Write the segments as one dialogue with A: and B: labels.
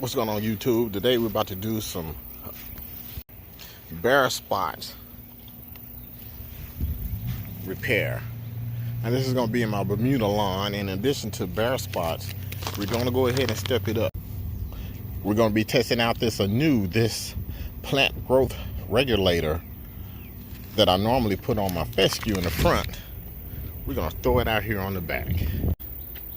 A: What's going on, YouTube? Today we're about to do some bare spots repair. And this is going to be in my Bermuda lawn. In addition to bare spots, we're going to go ahead and step it up. We're going to be testing out this Anuew, this plant growth regulator that I normally put on my fescue in the front. We're going to throw it out here on the back.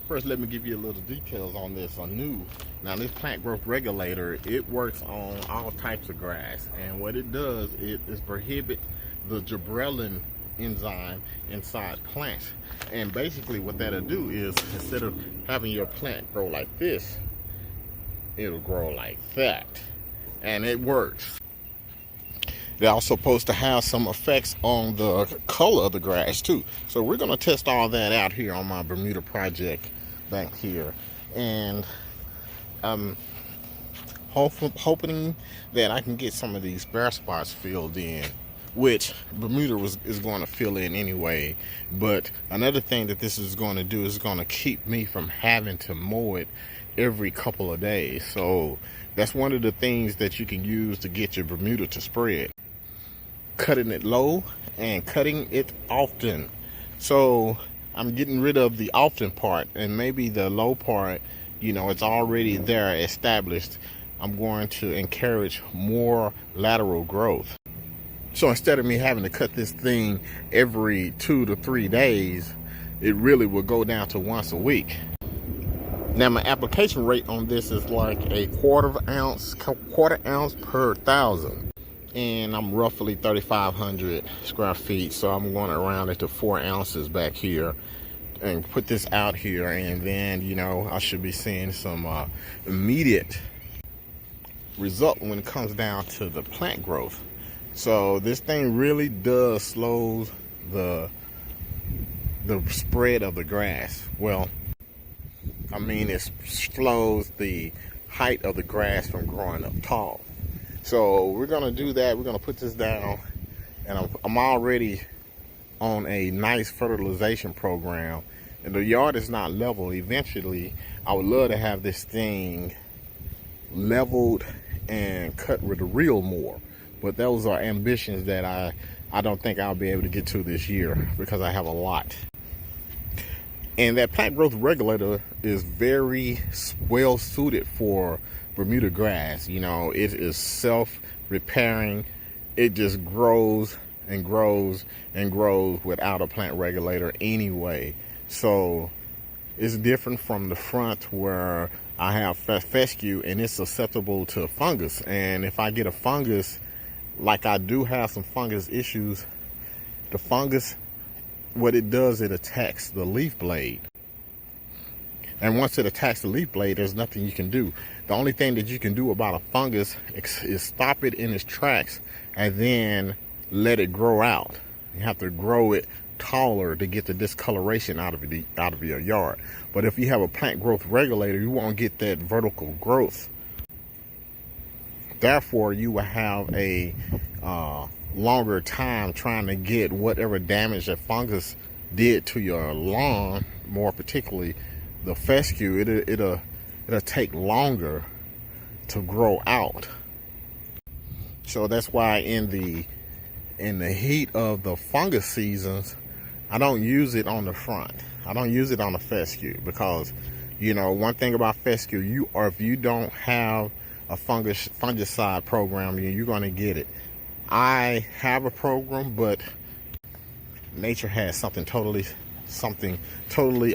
A: First, let me give you a little details on this Anuew. Now, this plant growth regulator, it works on all types of grass, and what it does is prohibit the gibberellin enzyme inside plants. And basically what that'll do is, instead of having your plant grow like this, it'll grow like that, and it works. They're also supposed to have some effects on the color of the grass too. So we're going to test all that out here on my Bermuda project back here, and I'm hoping that I can get some of these bare spots filled in, which Bermuda is going to fill in anyway. But another thing that this is going to do is going to keep me from having to mow it every couple of days. So that's one of the things that you can use to get your Bermuda to spread: cutting it low and cutting it often. So I'm getting rid of the often part, and maybe the low part, you know, it's already there established. I'm going to encourage more lateral growth. So instead of me having to cut this thing every 2 to 3 days, it really will go down to once a week. Now, my application rate on this is like a quarter ounce per 1,000. And I'm roughly 3,500 square feet, so I'm going to round it to 4 ounces back here and put this out here, and then, you know, I should be seeing some immediate result when it comes down to the plant growth. So this thing really does slow the spread of the grass. Well, I mean, it slows the height of the grass from growing up tall. So we're gonna do that. We're gonna put this down, and I'm already on a nice fertilization program, and the yard is not level. Eventually, I would love to have this thing leveled and cut with a reel more, but those are ambitions that I don't think I'll be able to get to this year because I have a lot. And that plant growth regulator is very well suited for Bermuda grass. You know, it is self-repairing. It just grows and grows and grows without a plant regulator anyway. So it's different from the front where I have fescue and it's susceptible to fungus. And if I get a fungus, like I do have some fungus issues, the fungus, what it does, it attacks the leaf blade. And once it attacks the leaf blade, there's nothing you can do. The only thing that you can do about a fungus is stop it in its tracks and then let it grow out. You have to grow it taller to get the discoloration out of your yard. But if you have a plant growth regulator, you won't get that vertical growth. Therefore, you will have a longer time trying to get whatever damage that fungus did to your lawn, more particularly the fescue. It'll take longer to grow out. So that's why in the heat of the fungus seasons, I don't use it on the front. I don't use it on the fescue because, you know, one thing about fescue, if you don't have a fungicide program, you're going to get it. I have a program, but nature has something totally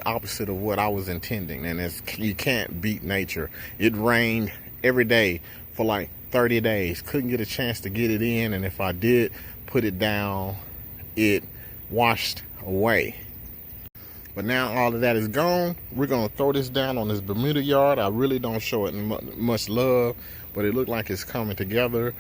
A: opposite of what I was intending, and you can't beat nature. It rained every day for like 30 days. Couldn't get a chance to get it in, and if I did put it down, it washed away. But now all of that is gone. We're gonna throw this down on this Bermuda yard. I really don't show it much love, but it looked like it's coming together.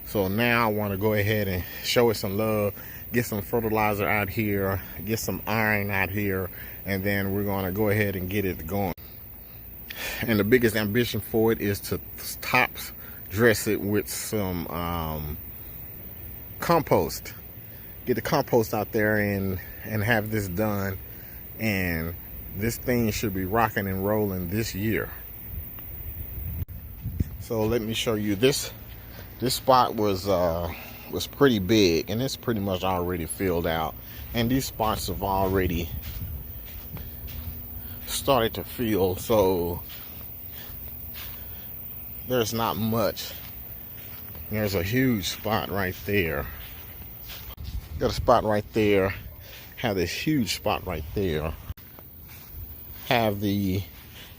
A: So now I want to go ahead and show it some love, get some fertilizer out here, get some iron out here, and then we're going to go ahead and get it going. And the biggest ambition for it is to top dress it with some compost. Get the compost out there and have this done, and this thing should be rocking and rolling this year. So let me show you this. This spot was pretty big, and it's pretty much already filled out. And these spots have already started to fill, so there's not much. There's a huge spot right there. Got a spot right there. Have this huge spot right there. Have the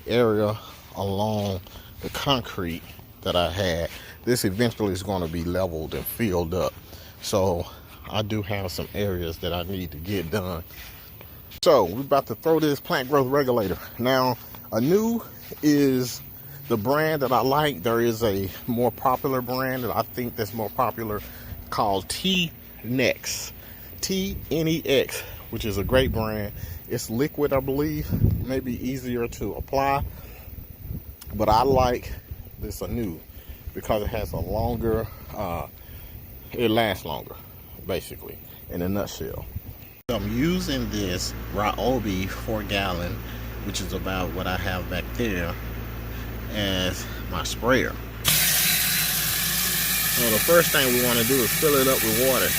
A: area along the concrete that I had. This eventually is going to be leveled and filled up. So I do have some areas that I need to get done. So we're about to throw this plant growth regulator. Now, Anuew is the brand that I like. There is a more popular brand that I think that's more popular called T-Nex. T-N-E-X, which is a great brand. It's liquid, I believe, maybe easier to apply. But I like this Anuew because it has a longer, it lasts longer, basically, in a nutshell. I'm using this Ryobi 4-gallon, which is about what I have back there, as my sprayer. So the first thing we want to do is fill it up with water.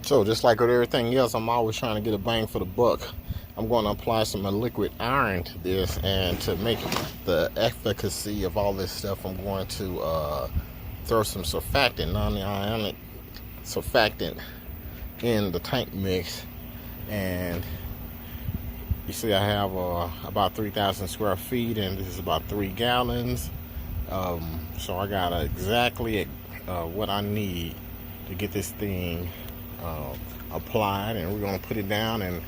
A: So just like with everything else, I'm always trying to get a bang for the buck. I'm going to apply some liquid iron to this, and to make the efficacy of all this stuff, I'm going to throw some surfactant, non-ionic surfactant, in the tank mix. And you see I have about 3,000 square feet, and this is about 3 gallons. So I got exactly what I need to get this thing applied, and we're going to put it down, and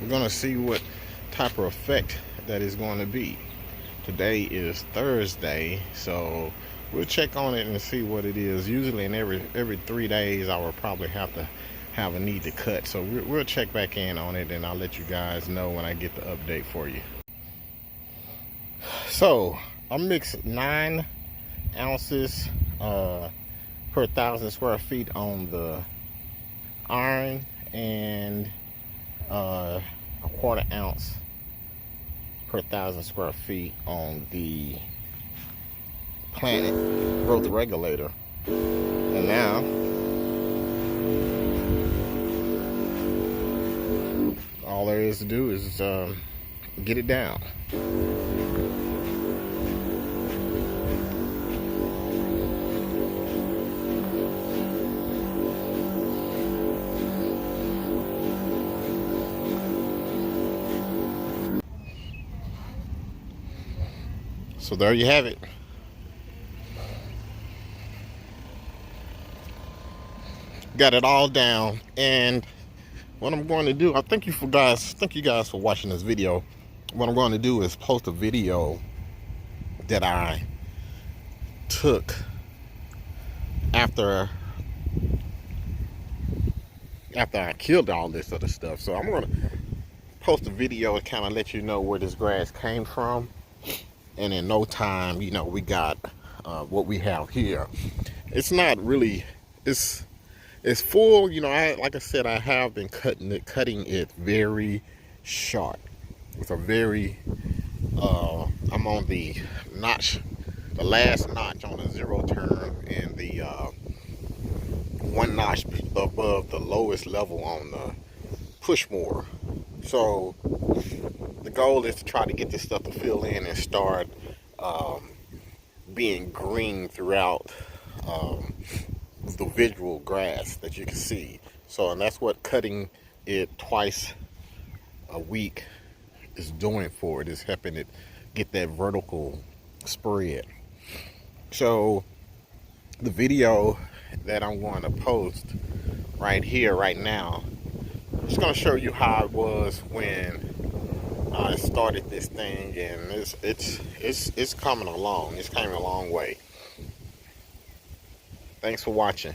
A: we're going to see what type of effect that is going to be. Today is Thursday, so we'll check on it and see what it is. Usually in every 3 days I will probably have to have a need to cut, so we'll check back in on it, and I'll let you guys know when I get the update for you. So I mixed 9 ounces per 1,000 square feet on the iron, and a 1/4 ounce per 1,000 square feet on the plant growth regulator. And now all there is to do is get it down. So there you have it. Got it all down, and what I'm going to do, thank you guys for watching this video. What I'm going to do is post a video that I took after I killed all this other stuff. So I'm going to post a video and kind of let you know where this grass came from. And in no time, you know, we got what we have here. It's not really, it's full, you know. Like I said, I have been cutting it very short. With a very, I'm on the last notch on the 0 turn, and the 1 notch above the lowest level on the push mower. So the goal is to try to get this stuff to fill in and start being green throughout the visual grass that you can see. So, and that's what cutting it twice a week is doing for it, is helping it get that vertical spread. So the video that I'm going to post right here, right now, I'm just going to show you how it was when I started this thing, and it's coming along. It's coming a long way. Thanks for watching.